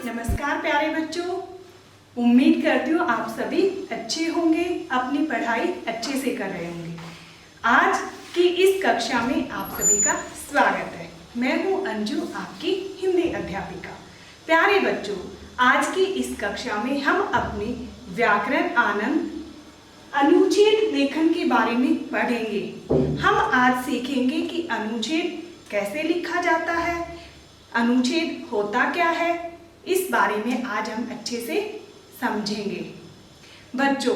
नमस्कार प्यारे बच्चों, उम्मीद करती हूँ आप सभी अच्छे होंगे, अपनी पढ़ाई अच्छे से कर रहे होंगे। आज की इस कक्षा में आप सभी का स्वागत है। मैं हूँ अंजू, आपकी हिंदी अध्यापिका। प्यारे बच्चों, आज की इस कक्षा में हम अपनी व्याकरण आनंद अनुच्छेद लेखन के बारे में पढ़ेंगे। हम आज सीखेंगे कि अनुच्छेद कैसे लिखा जाता है, अनुच्छेद होता क्या है, इस बारे में आज हम अच्छे से समझेंगे। बच्चों,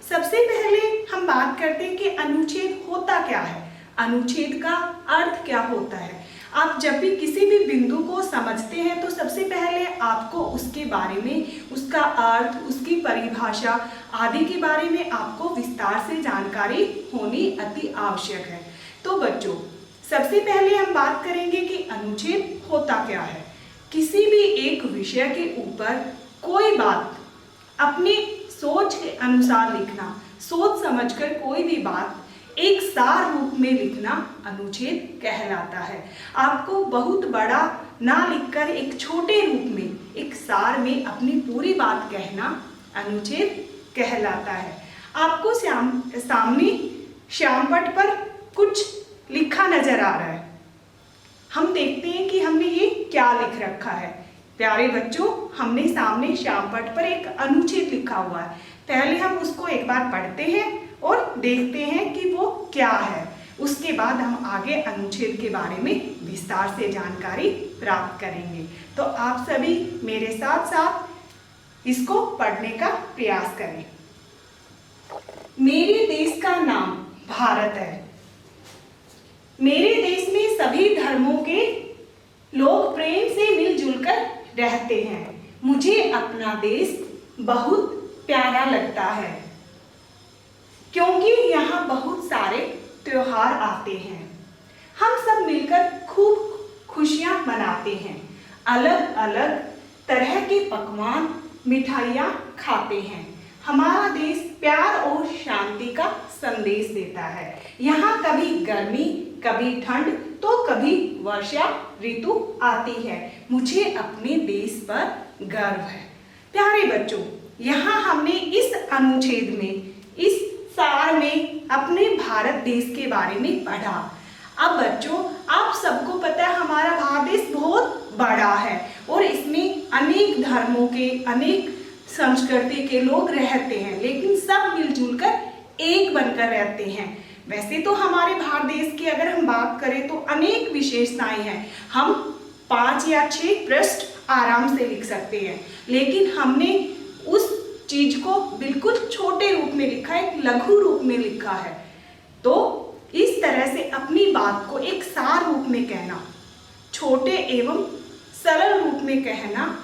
सबसे पहले हम बात करते हैं कि अनुच्छेद होता क्या है, अनुच्छेद का अर्थ क्या होता है। आप जब भी किसी भी बिंदु को समझते हैं तो सबसे पहले आपको उसके बारे में, उसका अर्थ, उसकी परिभाषा आदि के बारे में आपको विस्तार से जानकारी होनी अति आवश्यक है। तो बच्चों, सबसे पहले हम बात करेंगे कि अनुच्छेद होता क्या है। किसी भी एक विषय के ऊपर कोई बात अपनी सोच के अनुसार लिखना, सोच समझकर कोई भी बात एक सार रूप में लिखना अनुच्छेद कहलाता है। आपको बहुत बड़ा ना लिखकर एक छोटे रूप में, एक सार में अपनी पूरी बात कहना अनुच्छेद कहलाता है। आपको सामने श्यामपट्ट पर कुछ लिखा नजर आ रहा है। हम देखते हैं कि हमने ये क्या लिख रखा है। प्यारे बच्चों, हमने सामने श्यामपट्ट पर एक अनुच्छेद लिखा हुआ है। पहले हम उसको एक बार पढ़ते हैं और देखते हैं कि वो क्या है। उसके बाद हम आगे अनुच्छेद के बारे में विस्तार से जानकारी प्राप्त करेंगे। तो आप सभी मेरे साथ साथ इसको पढ़ने का प्रयास करें। मेरे देश का नाम भारत है। मेरे देश में सभी धर्मों के लोग प्रेम से मिलजुल कर रहते हैं। मुझे अपना देश बहुत प्यारा लगता है क्योंकि यहाँ बहुत सारे त्योहार आते हैं। हम सब मिलकर खूब खुशियाँ मनाते हैं। अलग अलग तरह के पकवान, मिठाइयाँ खाते हैं। हमारा देश प्यार और शांति का संदेश देता है। यहाँ कभी गर्मी, कभी ठंड तो कभी वर्षा ऋतु आती है। मुझे अपने देश पर गर्व है। प्यारे बच्चों, यहाँ हमने इस अनुच्छेद में, इस सार में अपने भारत देश के बारे में पढ़ा। अब बच्चों, आप सबको पता है हमारा भारत देश बहुत बड़ा है और इसमें अनेक धर्मों के, अनेक संस्कृति के लोग रहते हैं, लेकिन सब मिलजुल कर एक बनकर रहते हैं। वैसे तो हमारे भारत देश की अगर हम बात करें तो अनेक विशेषताएं हैं। हम 5 या 6 पृष्ठ आराम से लिख सकते हैं, लेकिन हमने उस चीज को बिल्कुल छोटे रूप में लिखा है, एक लघु रूप में लिखा है। तो इस तरह से अपनी बात को एक सार रूप में कहना, छोटे एवं सरल रूप में कहना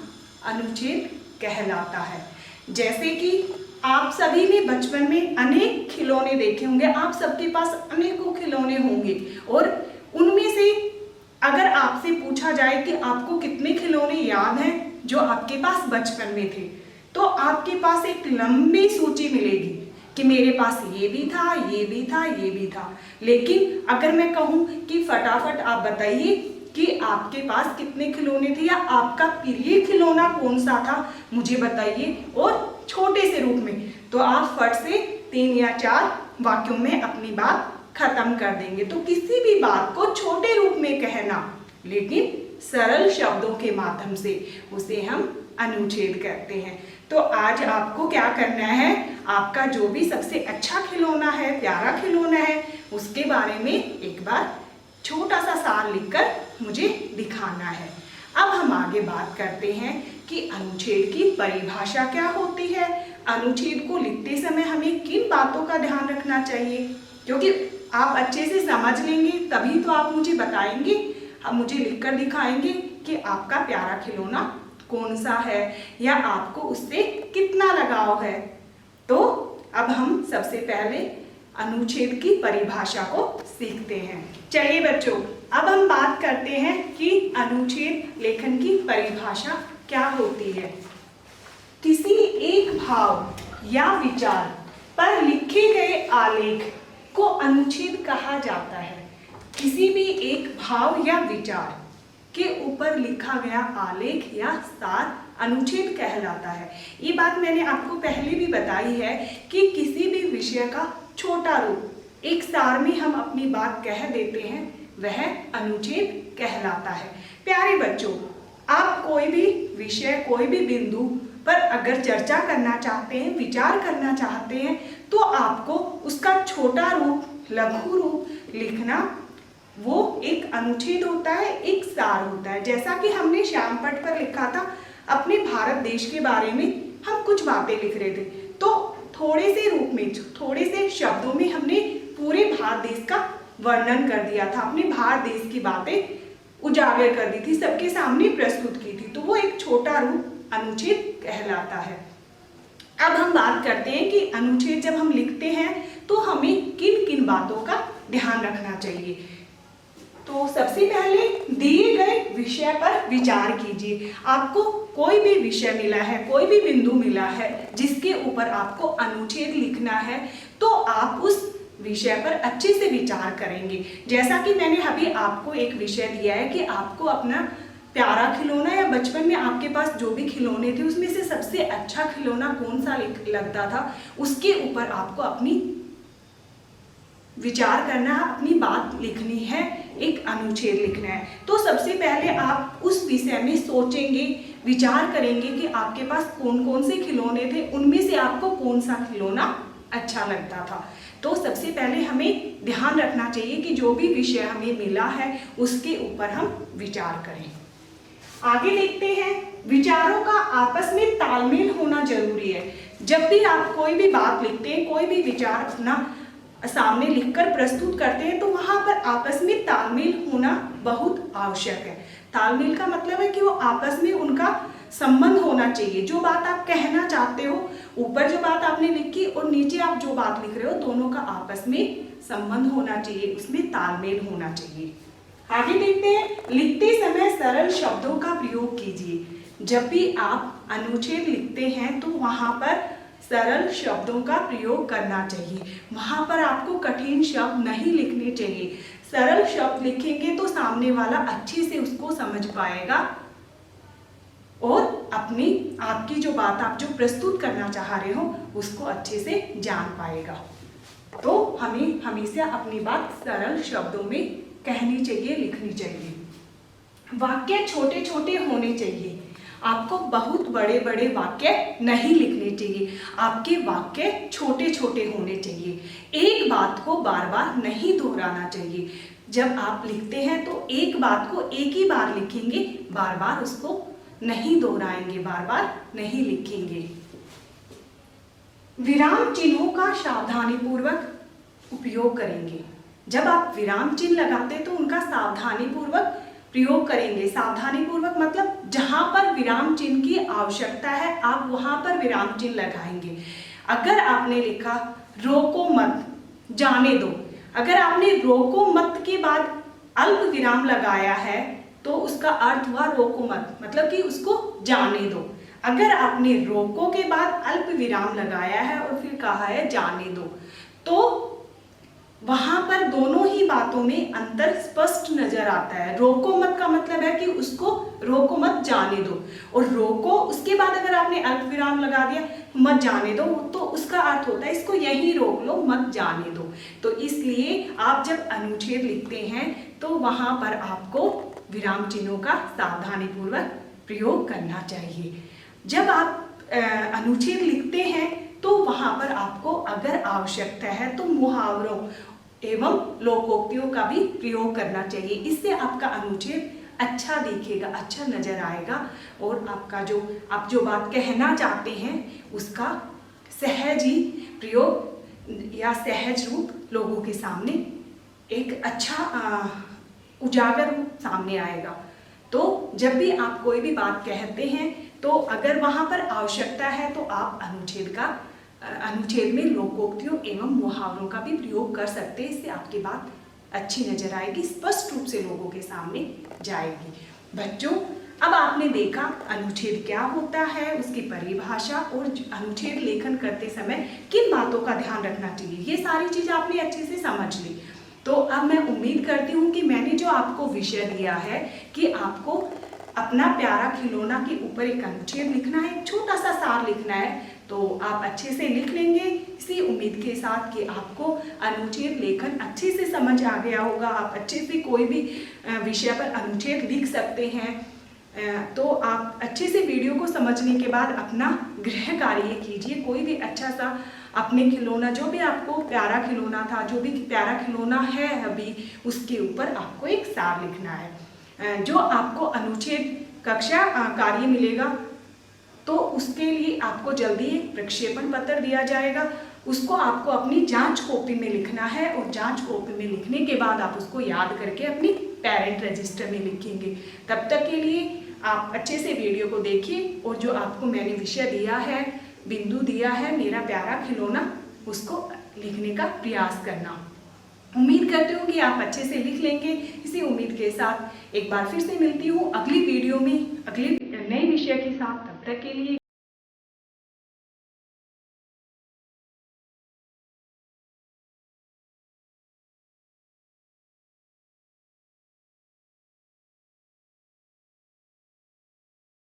अनुच्छेद कहलाता है। जैसे कि आप सभी ने बचपन में अनेक खिलौने देखे होंगे, आप सबके पास अनेकों खिलौने होंगे और उनमें से अगर आपसे पूछा जाए कि आपको कितने खिलौने याद हैं जो आपके पास बचपन में थे, तो आपके पास एक लंबी सूची मिलेगी कि मेरे पास ये भी था, ये भी था, ये भी था। लेकिन अगर मैं कहूँ कि फटाफट आप बताइए कि आपके पास कितने खिलौने थे या आपका प्रिय खिलौना कौन सा था, मुझे बताइए, और छोटे से रूप में, तो आप फट से 3 या 4 वाक्यों में अपनी बात खत्म कर देंगे। तो किसी भी बात को छोटे रूप में कहना, लेकिन सरल शब्दों के माध्यम से, उसे हम अनुच्छेद कहते हैं। तो आज आपको क्या करना है, आपका जो भी सबसे अच्छा खिलौना है, प्यारा खिलौना है, उसके बारे में एक बार छोटा सा सार लिखकर मुझे दिखाना है। अब हम आगे बात करते हैं कि अनुच्छेद की परिभाषा क्या होती है। अनुच्छेद को लिखते समय हमें किन बातों का ध्यान रखना चाहिए, क्योंकि आप अच्छे से समझ लेंगे तभी तो आप मुझे बताएंगे, आप मुझे लिखकर दिखाएंगे कि आपका प्यारा खिलौना कौन सा है या आपको उससे कितना लगाव है। तो अब हम सबसे पहले अनुच्छेद की परिभाषा को सीखते हैं। चलिए बच्चों, अब हम बात करते हैं कि अनुच्छेद लेखन की परिभाषा क्या होती है। किसी एक भाव या विचार पर लिखे गए आलेख को अनुच्छेद कहा जाता है। किसी भी एक भाव या विचार के ऊपर लिखा गया आलेख या सार अनुच्छेद कहलाता है। ये बात मैंने आपको पहले भी बताई है कि किसी भी विषय का छोटा रूप एक सार में हम अपनी बात कह देते हैं, वह अनुच्छेद कहलाता है। प्यारे बच्चों, आप कोई भी विषय, कोई भी बिंदु पर अगर चर्चा करना चाहते हैं, विचार करना चाहते हैं, तो आपको उसका छोटा रूप, लघु रूप लिखना, वो एक अनुच्छेद होता है, एक सार होता है। जैसा कि हमने श्यामपट्ट पर लिखा था, अपने भारत देश के बारे में हम कुछ बातें लिख रहे थे, तो थोड़े से रूप में, थोड़े से शब्दों में हमने पूरे भारत देश का वर्णन कर दिया था, अपने भारत देश की बातें उजागर कर दी थी, सबके सामने प्रस्तुत की थी, तो वो एक छोटा रूप अनुच्छेद कहलाता है। अब हम बात करते हैं कि अनुच्छेद जब हम लिखते हैं तो हमें किन किन बातों का ध्यान रखना चाहिए। तो सबसे पहले दिए गए विषय पर विचार कीजिए। आपको कोई भी विषय मिला है, कोई भी बिंदु मिला है जिसके ऊपर आपको अनुच्छेद लिखना है, तो आप उस विषय पर अच्छे से विचार करेंगे। जैसा कि मैंने अभी आपको एक विषय दिया है कि आपको अपना प्यारा खिलौना या बचपन में आपके पास जो भी खिलौने थे उसमें से सबसे अच्छा खिलौना कौन सा लगता था, उसके ऊपर आपको अपनी विचार करना है, अपनी बात लिखनी है, एक अनुच्छेद लिखना है। तो सबसे पहले आप उस विषय में सोचेंगे, विचार करेंगे कि आपके पास कौन कौन से खिलौने थे, उनमें से आपको कौन सा खिलौना अच्छा लगता था। तो सबसे पहले हमें ध्यान रखना चाहिए कि जो भी विषय हमें मिला है उसके ऊपर हम विचार करें। आगे देखते हैं, विचारों का आपस में तालमेल होना जरूरी है। जब भी आप कोई भी बात लिखते हैं, कोई भी विचार अपना सामने लिखकर प्रस्तुत करते हैं, तो वहां पर आपस में तालमेल होना बहुत आवश्यक है। तालमेल का मतलब है कि वो आपस में उनका संबंध होना चाहिए। जो बात आप कहना चाहते हो, ऊपर जो बात आपने लिखी और नीचे आप जो बात लिख रहे हो, दोनों का आपस में संबंध होना चाहिए, उसमें तालमेल होना चाहिए। आगे देखते हैं, लिखते समय सरल शब्दों का प्रयोग कीजिए। जब भी आप अनुच्छेद लिखते हैं तो वहां पर सरल शब्दों का प्रयोग करना चाहिए। वहां पर आपको कठिन शब्द नहीं लिखने चाहिए। सरल शब्द लिखेंगे तो सामने वाला अच्छे से उसको समझ पाएगा और आपकी जो बात आप जो प्रस्तुत करना चाह रहे हो उसको अच्छे से जान पाएगा। तो हमें हमेशा अपनी बात सरल शब्दों में कहनी चाहिए, लिखनी चाहिए। वाक्य छोटे छोटे होने चाहिए। आपको बहुत बड़े बड़े वाक्य नहीं लिखने चाहिए, आपके वाक्य छोटे छोटे होने चाहिए। एक बात को बार बार नहीं दोहराना चाहिए। जब आप लिखते हैं तो एक बात को एक ही बार लिखेंगे, बार बार उसको नहीं दोहराएंगे, बार बार नहीं लिखेंगे। विराम चिन्हों का सावधानीपूर्वक उपयोग करेंगे। जब आप विराम चिन्ह लगाते हैं तो उनका सावधानीपूर्वक प्रयोग करेंगे। सावधानीपूर्वक मतलब जहां पर विराम चिन्ह की आवश्यकता है आप वहां पर विराम चिन्ह लगाएंगे। अगर आपने लिखा रोको मत, जाने दो, अगर आपने रोको मत के बाद अल्प विराम लगाया है तो उसका अर्थ हुआ रोको मत, मतलब कि उसको जाने दो। अगर आपने रोको के बाद अल्प विराम लगाया है और फिर कहा है जाने दो, तो वहां पर दोनों ही बातों में अंतर स्पष्ट नजर आता है। रोको मत का मतलब है कि उसको रोको मत, जाने दो, और रोको उसके बाद अगर आपने अल्प विराम लगा दिया मत जाने दो, तो उसका अर्थ होता है इसको यहीं रोक लो, मत जाने दो। तो इसलिए आप जब अनुच्छेद लिखते हैं तो वहां पर आपको विराम चिन्हों का सावधानीपूर्वक प्रयोग करना चाहिए। जब आप अनुच्छेद लिखते हैं तो वहां पर आपको अगर आवश्यकता है तो मुहावरों एवं लोकोक्तियों का भी प्रयोग करना चाहिए। इससे आपका अनुच्छेद अच्छा दिखेगा, अच्छा नजर आएगा और आपका आप जो बात कहना चाहते हैं उसका सहज ही प्रयोग या सहज रूप लोगों के सामने एक अच्छा उजागर रूप सामने आएगा। तो जब भी आप कोई भी बात कहते हैं तो अगर वहां पर आवश्यकता है तो आप अनुच्छेद में लोकोक्तियों एवं मुहावरों का भी प्रयोग कर सकते हैं। इससे आपकी बात अच्छी नजर आएगी, स्पष्ट रूप से लोगों के सामने जाएगी। बच्चों, अब आपने देखा अनुच्छेद क्या होता है, उसकी परिभाषा और अनुच्छेद लेखन करते समय किन बातों का ध्यान रखना चाहिए, ये सारी चीज आपने अच्छे से समझ ली। तो अब मैं उम्मीद करती हूँ कि मैंने जो आपको विषय दिया है कि आपको अपना प्यारा खिलौना के ऊपर एक अनुच्छेद लिखना है, एक छोटा सा सार लिखना है, तो आप अच्छे से लिख लेंगे। इसी उम्मीद के साथ कि आपको अनुच्छेद लेखन अच्छे से समझ आ गया होगा, आप अच्छे से कोई भी विषय पर अनुच्छेद लिख सकते हैं। तो आप अच्छे से वीडियो को समझने के बाद अपना गृह कार्य कीजिए। कोई भी अच्छा सा अपने खिलौना, जो भी आपको प्यारा खिलौना था, जो भी प्यारा खिलौना है अभी, उसके ऊपर आपको एक सार लिखना है। जो आपको अनुच्छेद कक्षा कार्य मिलेगा तो उसके लिए आपको जल्दी एक प्रक्षेपण पत्र दिया जाएगा, उसको आपको अपनी जांच कॉपी में लिखना है और जांच कॉपी में लिखने के बाद आप उसको याद करके अपनी पेरेंट रजिस्टर में लिखेंगे। तब तक के लिए आप अच्छे से वीडियो को देखिए और जो आपको मैंने विषय दिया है, बिंदु दिया है, मेरा प्यारा खिलौना, उसको लिखने का प्रयास करना। उम्मीद करती हूँ कि आप अच्छे से लिख लेंगे। इसी उम्मीद के साथ एक बार फिर से मिलती हूँ अगली वीडियो में अगले नए विषय के साथ। तब तक के लिए